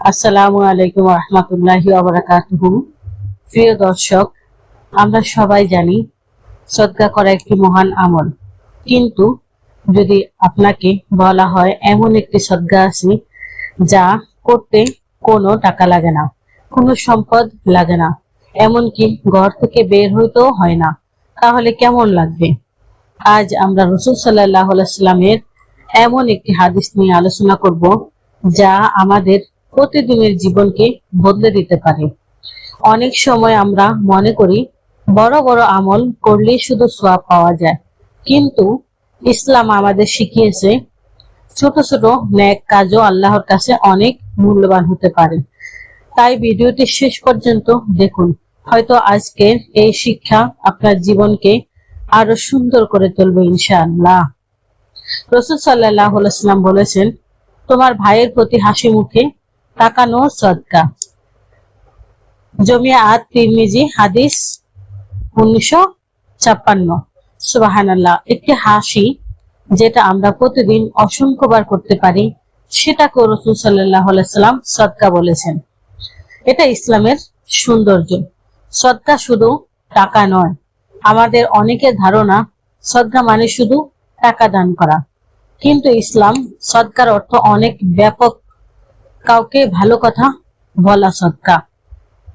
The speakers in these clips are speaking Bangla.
আসসালামু আলাইকুম রহমতুল্লাহি ওয়া বারাকাতুহু। প্রিয় দর্শক, আমরা সবাই জানি সদকা করা একটি মহান আমল, কিন্তু যদি আপনাকে বলা হয় এমন একটি সদকা আছে যা করতে কোনো টাকা লাগে না, কোনো সম্পদ লাগে না, এমনকি ঘর থেকে বের হইতেও হয় না, তাহলে কেমন লাগবে? আজ আমরা রাসূল সাল্লাল্লাহু আলাইহি ওয়াসাল্লামের এমন একটি হাদিস নিয়ে আলোচনা করব যা আমাদের প্রতিদিনের জীবনকে বদলে দিতে পারে। অনেক সময় আমরা মনে করি বড় বড় আমল করলেই শুধু সওয়াব পাওয়া যায়, কিন্তু ইসলাম আমাদের শিখিয়েছে ছোট ছোট নেক কাজও আল্লাহর কাছে অনেক মূল্যবান হতে পারে। তাই ভিডিওটি শেষ পর্যন্ত দেখুন, হয়তো আজকের এই শিক্ষা আপনার জীবনকে আরো সুন্দর করে তুলবে ইনশাআল্লাহ। রাসূল সাল্লাল্লাহু আলাইহি ওয়াসাল্লাম বলেছেন, তোমার ভাইয়ের প্রতি হাসি মুখে তাকানো সদকা। জামিয়া আত-তিরমিজি হাদিস 1956। সুবহানাল্লাহ। একটি হাসি যেটা আমরা প্রতিদিন অসংখ্যবার করতে পারি, সেটাকে রাসূল সাল্লাল্লাহু আলাইহি ওয়াসাল্লাম সদকা বলেছেন। এটা ইসলামের সৌন্দর্য। সদকা শুধু টাকা নয়। আমাদের অনেকের ধারণা সদকা মানে শুধু টাকা দান করা, কিন্তু ইসলাম সদকার অর্থ অনেক ব্যাপক। কাউকে ভালো কথা বলা সদকা,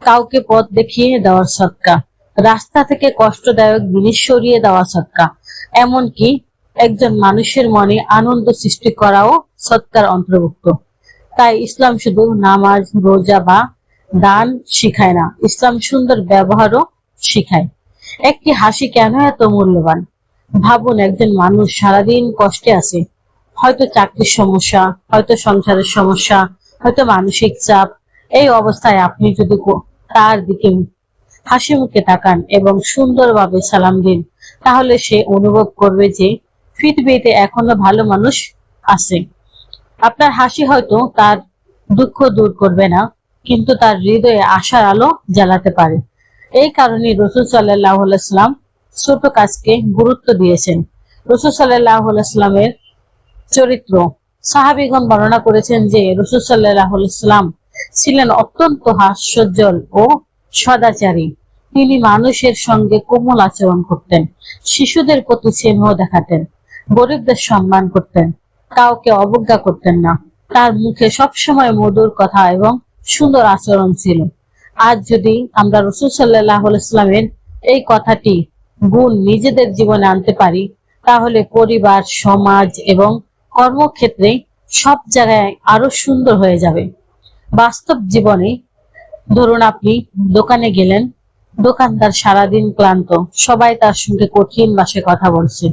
কাউকে পথ দেখিয়ে দেওয়ার সদকা, রাস্তা থেকে কষ্টদায়ক জিনিস সরিয়ে দেওয়া সদকা, এমনকি একজন মানুষের মনে আনন্দ সৃষ্টি করাও সদকার অন্তর্ভুক্ত। তাই ইসলাম শুধু নামাজ, রোজা বা দান শিখায় না, ইসলাম সুন্দর ব্যবহারও শিখায়। একটি হাসি কেন এত মূল্যবান? ভাবুন, একজন মানুষ সারাদিন কষ্টে আছে, হয়তো চাকরির সমস্যা, হয়তো সংসারের সমস্যা, হয়তো মানসিক চাপ। এই অবস্থায় আপনি যদি তার দিকে হাসি মুখে তাকান এবং সুন্দরভাবে সালাম দিন, তাহলে সে অনুভব করবে যে পৃথিবীতে এখনো ভালো মানুষ আছে। আপনার হাসি হয়তো তার দুঃখ দূর করবে না, কিন্তু তার হৃদয়ে আশার আলো জ্বালাতে পারে। এই কারণে রাসূল সাল্লাল্লাহু আলাইহি ওয়াসাল্লাম ছোট কাজকে গুরুত্ব দিয়েছেন। রাসূল সাল্লাল্লাহু আলাইহি ওয়াসাল্লামের চরিত্র। সাহাবীগণ বর্ণনা করেছেন যে রাসূল সাল্লাল্লাহু আলাইহি ওয়াসাল্লাম ছিলেন অত্যন্ত হাস্যোজ্জ্বল ও সদাচারী। তিনি মানুষের সঙ্গে কোমল আচরণ করতেন, শিশুদের প্রতি স্নেহ দেখাতেন, গরিবদের সম্মান করতেন, কাউকে অবজ্ঞা করতেন না। তার মুখে সবসময় মধুর কথা এবং সুন্দর আচরণ ছিল। আজ যদি আমরা রাসূল সাল্লাল্লাহু আলাইহি ওয়াসাল্লামের এই কথাটি গুণ নিজেদের জীবনে আনতে পারি, তাহলে পরিবার, সমাজ এবং কর্মক্ষেত্রে সব জায়গায় আরো সুন্দর হয়ে যাবে। বাস্তব জীবনে ধরুন, আপনি দোকানে গেলেন, দোকানদার সারাদিন ক্লান্ত, সবাই তার সঙ্গে কঠিন ভাষায় কথা বলছে,